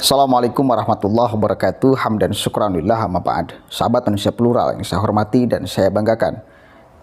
Assalamualaikum warahmatullahi wabarakatuh. Hamdan syukranillah amma ba'd. Sahabat Indonesia Plural yang saya hormati dan saya banggakan,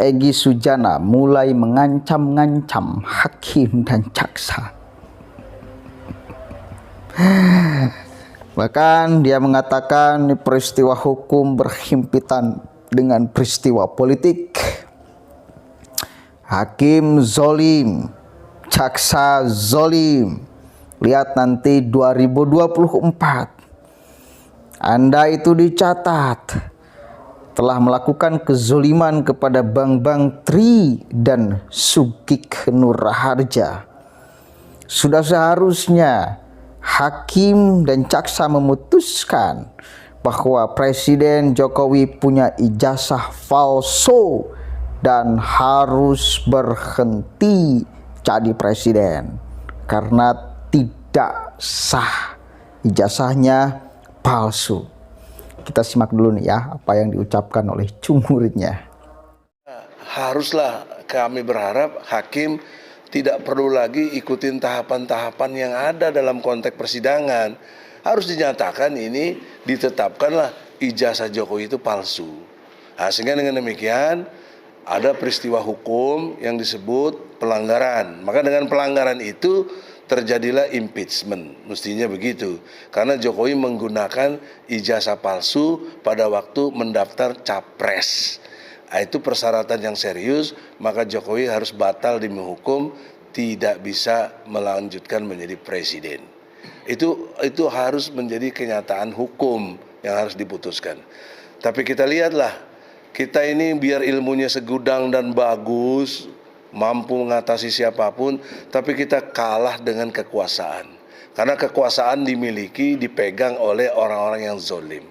Egy Sujana mulai mengancam-ngancam hakim dan jaksa. Bahkan dia mengatakan peristiwa hukum berhimpitan dengan peristiwa politik. Hakim zolim, jaksa zolim. Lihat nanti 2024, Anda itu dicatat telah melakukan kezoliman kepada Bambang Tri dan Sugik Nur Raharja. Sudah seharusnya hakim dan jaksa memutuskan bahwa Presiden Jokowi punya ijazah palsu dan harus berhenti jadi presiden karena tidak sah, ijazahnya palsu. Kita simak dulu nih ya apa yang diucapkan oleh muridnya. Haruslah kami berharap hakim tidak perlu lagi ikutin tahapan-tahapan yang ada dalam konteks persidangan. Harus dinyatakan ini, ditetapkanlah ijazah Jokowi itu palsu. Nah, sehingga dengan demikian ada peristiwa hukum yang disebut pelanggaran. Maka dengan pelanggaran itu terjadilah impeachment, mestinya begitu. Karena Jokowi menggunakan ijazah palsu pada waktu mendaftar capres. Nah, itu persyaratan yang serius, maka Jokowi harus batal demi hukum, tidak bisa melanjutkan menjadi presiden. Itu harus menjadi kenyataan hukum yang harus diputuskan. Tapi kita lihatlah, kita ini biar ilmunya segudang dan bagus, mampu mengatasi siapapun, tapi kita kalah dengan kekuasaan. Karena kekuasaan dimiliki, dipegang oleh orang-orang yang zolim.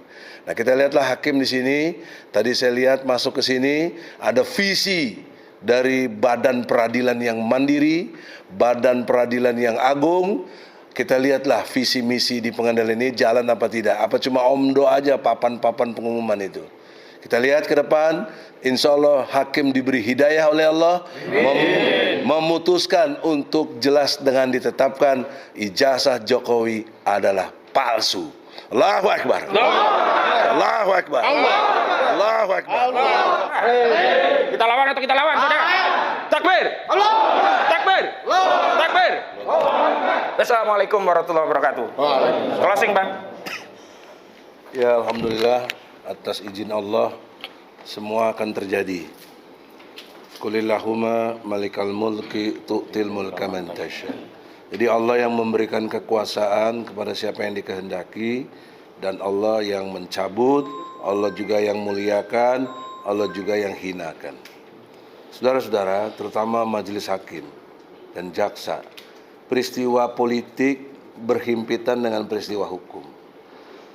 Nah, kita lihatlah hakim di sini. Tadi saya lihat masuk ke sini ada visi dari badan peradilan yang mandiri, badan peradilan yang agung. Kita lihatlah visi misi di pengadilan ini jalan apa tidak. Apa cuma omdo aja papan-papan pengumuman itu. Kita lihat ke depan, insya Allah hakim diberi hidayah oleh Allah, memutuskan untuk jelas dengan ditetapkan ijazah Jokowi adalah palsu. Allahu Akbar. Allahu Akbar. Allahu Akbar. Kita lawan atau kita lawan, saudara? Takbir. Takbir. Takbir. Assalamualaikum warahmatullahi wabarakatuh. Closing, Bang. Ya, alhamdulillah, atas izin Allah semua akan terjadi. Qulillahumma malikal mulki tu'til mulka man tasya. Jadi Allah yang memberikan kekuasaan kepada siapa yang dikehendaki, dan Allah yang mencabut, Allah juga yang muliakan, Allah juga yang hinakan. Saudara-saudara, terutama majelis hakim dan jaksa, peristiwa politik berhimpitan dengan peristiwa hukum.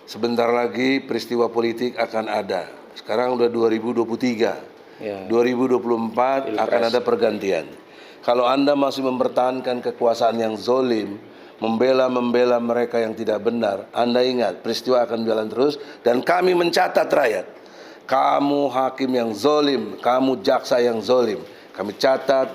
Sebentar lagi peristiwa politik akan ada. Sekarang udah 2023, ya. 2024 akan ada pergantian. Kalau Anda masih mempertahankan kekuasaan yang zolim, membela mereka yang tidak benar, Anda ingat peristiwa akan jalan terus. Dan kami mencatat rakyat, kamu hakim yang zolim, kamu jaksa yang zolim, kami catat.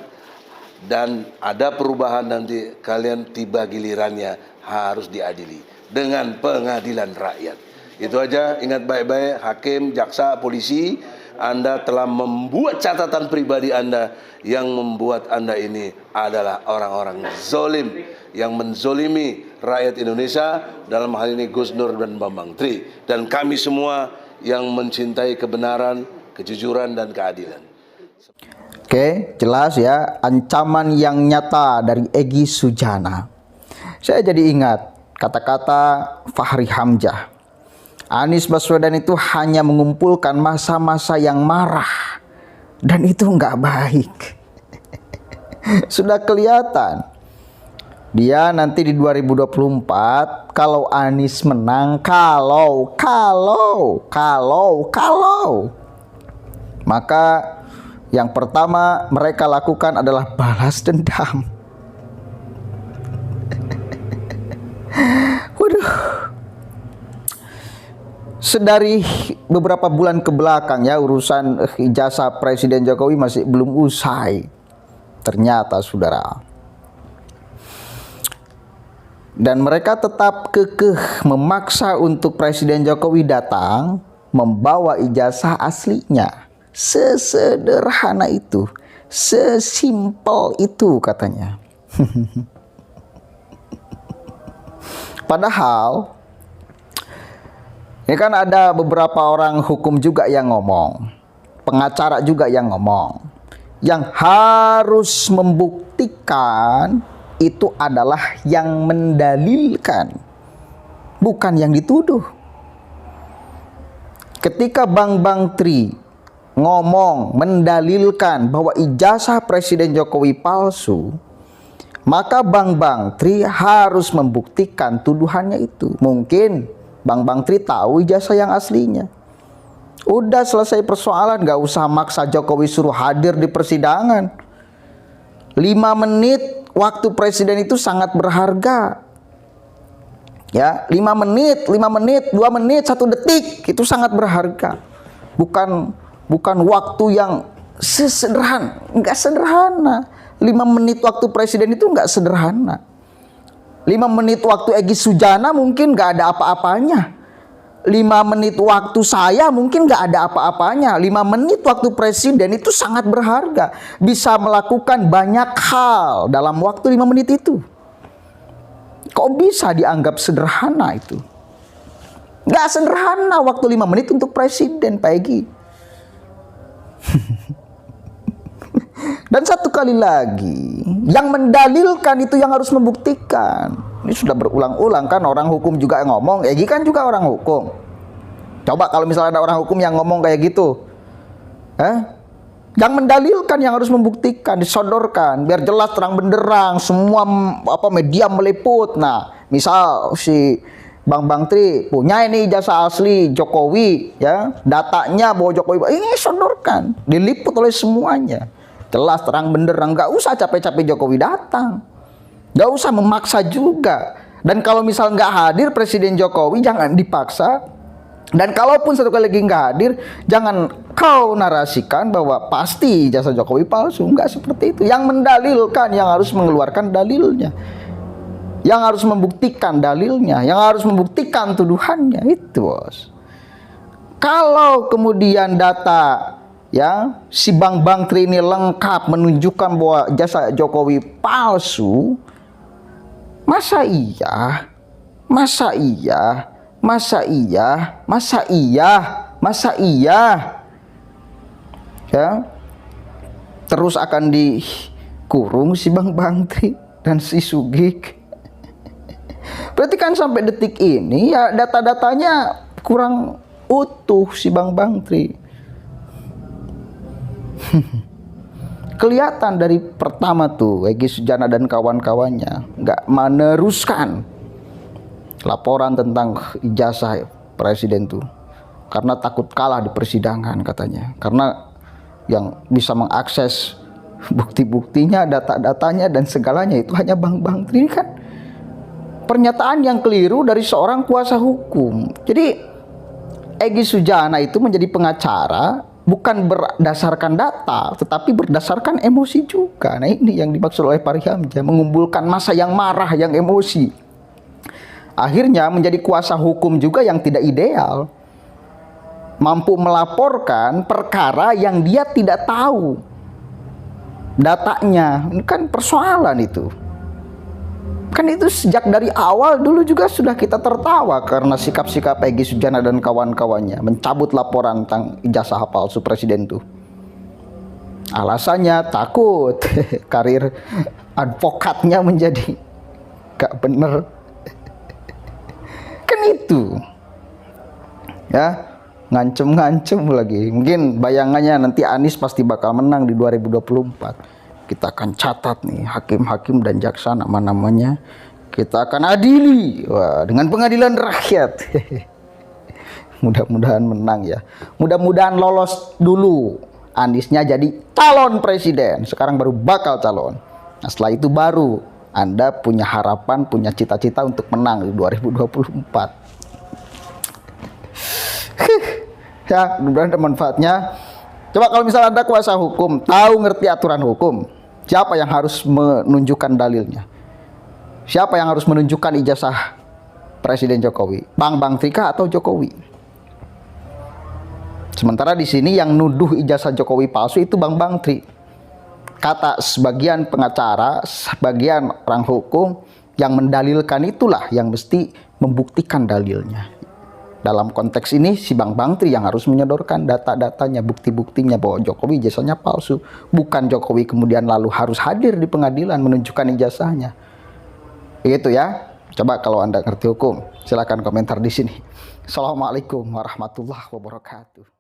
Dan ada perubahan nanti, kalian tiba gilirannya harus diadili dengan pengadilan rakyat. Itu aja, ingat baik-baik hakim, jaksa, polisi, Anda telah membuat catatan pribadi Anda yang membuat Anda ini adalah orang-orang zolim yang menzolimi rakyat Indonesia, dalam hal ini Gus Nur dan Bambang Tri, dan kami semua yang mencintai kebenaran, kejujuran dan keadilan. Oke, jelas ya, ancaman yang nyata dari Egy Sujana. Saya jadi ingat kata-kata Fahri Hamzah. Anies Baswedan itu hanya mengumpulkan masa-masa yang marah, dan itu nggak baik. Sudah kelihatan dia nanti di 2024 kalau Anies menang, kalau maka yang pertama mereka lakukan adalah balas dendam. Waduh. Sedari beberapa bulan ke belakang ya, urusan ijazah Presiden Jokowi masih belum usai. Ternyata saudara, Dan mereka tetap kekeh memaksa untuk Presiden Jokowi datang membawa ijazah aslinya. Sesederhana itu, sesimpel itu katanya. Padahal ini kan ada beberapa orang hukum juga yang ngomong, pengacara juga yang ngomong, yang harus membuktikan itu adalah yang mendalilkan, bukan yang dituduh. Ketika Bang Tri ngomong mendalilkan bahwa ijazah Presiden Jokowi palsu, maka Bang Tri harus membuktikan tuduhannya itu. Mungkin Bang Tri tahu ijazah yang aslinya. Udah selesai persoalan, gak usah maksa Jokowi suruh hadir di persidangan. 5 menit waktu presiden itu sangat berharga. Ya, 5 menit, 2 menit, 1 detik itu sangat berharga. Bukan waktu yang sesederhana, enggak sederhana. 5 menit waktu presiden itu enggak sederhana. 5 menit waktu Egy Sujana mungkin enggak ada apa-apanya. 5 menit waktu saya mungkin enggak ada apa-apanya. 5 menit waktu presiden itu sangat berharga. Bisa melakukan banyak hal dalam waktu 5 menit itu. Kok bisa dianggap sederhana itu? Enggak sederhana waktu 5 menit untuk presiden, Pak Egy. Dan satu kali lagi, yang mendalilkan itu yang harus membuktikan. Ini sudah berulang-ulang kan, orang hukum juga ngomong. Egy kan juga orang hukum. Coba kalau misalnya ada orang hukum yang ngomong kayak gitu, yang mendalilkan yang harus membuktikan, disodorkan, biar jelas terang benderang, semua media meliput. Nah, misal si Bang Tri punya ini ijazah asli Jokowi, ya, datanya bahwa Jokowi, ini sodorkan, diliput oleh semuanya. Jelas terang benderang, nggak usah capek-capek Jokowi datang, nggak usah memaksa juga. Dan kalau misal nggak hadir Presiden Jokowi, jangan dipaksa. Dan kalaupun satu kali lagi nggak hadir, jangan kau narasikan bahwa pasti ijazah Jokowi palsu. Nggak seperti itu. Yang mendalilkan, yang harus mengeluarkan dalilnya, yang harus membuktikan dalilnya, yang harus membuktikan tuduhannya, itu bos. Kalau kemudian data ya si Bang Tri ini lengkap menunjukkan bahwa jasa Jokowi palsu, masa iya ya terus akan dikurung si Bang Tri dan si Sugik. Berarti kan sampai detik ini ya data-datanya kurang utuh si Bang Tri. Kelihatan dari pertama tuh Egy Sujana dan kawan-kawannya nggak meneruskan laporan tentang ijazah presiden tuh karena takut kalah di persidangan katanya, karena yang bisa mengakses bukti-buktinya, data-datanya dan segalanya itu hanya Bang Tri. Ini kan pernyataan yang keliru dari seorang kuasa hukum. Jadi Egy Sujana itu menjadi pengacara bukan berdasarkan data, tetapi berdasarkan emosi juga. Nah, ini yang dimaksud oleh Fahri Hamzah, mengumpulkan massa yang marah, yang emosi. Akhirnya menjadi kuasa hukum juga yang tidak ideal. Mampu melaporkan perkara yang dia tidak tahu datanya. Ini kan persoalan itu. Kan itu sejak dari awal dulu juga sudah kita tertawa karena sikap-sikap Egy Sujana dan kawan-kawannya mencabut laporan tentang ijazah palsu presiden tuh. Alasannya takut karir advokatnya menjadi gak bener. Kan itu. Ya, ngancem-ngancem lagi. Mungkin bayangannya nanti Anies pasti bakal menang di 2024. Kita akan catat nih hakim-hakim dan jaksa nama-namanya. Kita akan adili. Wah, dengan pengadilan rakyat. Mudah-mudahan menang ya. Mudah-mudahan lolos dulu. Aniesnya jadi calon presiden. Sekarang baru bakal calon. Nah, setelah itu baru Anda punya harapan, punya cita-cita untuk menang di 2024. Ya, mudah-mudahan ada manfaatnya. Coba kalau misalnya Anda kuasa hukum, tahu ngerti aturan hukum, siapa yang harus menunjukkan dalilnya? Siapa yang harus menunjukkan ijazah Presiden Jokowi? Bang Trika atau Jokowi? Sementara di sini yang nuduh ijazah Jokowi palsu itu Bang Tri. Kata sebagian pengacara, sebagian orang hukum, yang mendalilkan itulah yang mesti membuktikan dalilnya. Dalam konteks ini si Bang Tri yang harus menyodorkan data-datanya, bukti-buktinya bahwa Jokowi ijazahnya palsu. Bukan Jokowi kemudian lalu harus hadir di pengadilan menunjukkan ijazahnya. Itu ya. Coba kalau Anda ngerti hukum, silakan komentar di sini. Assalamualaikum warahmatullahi wabarakatuh.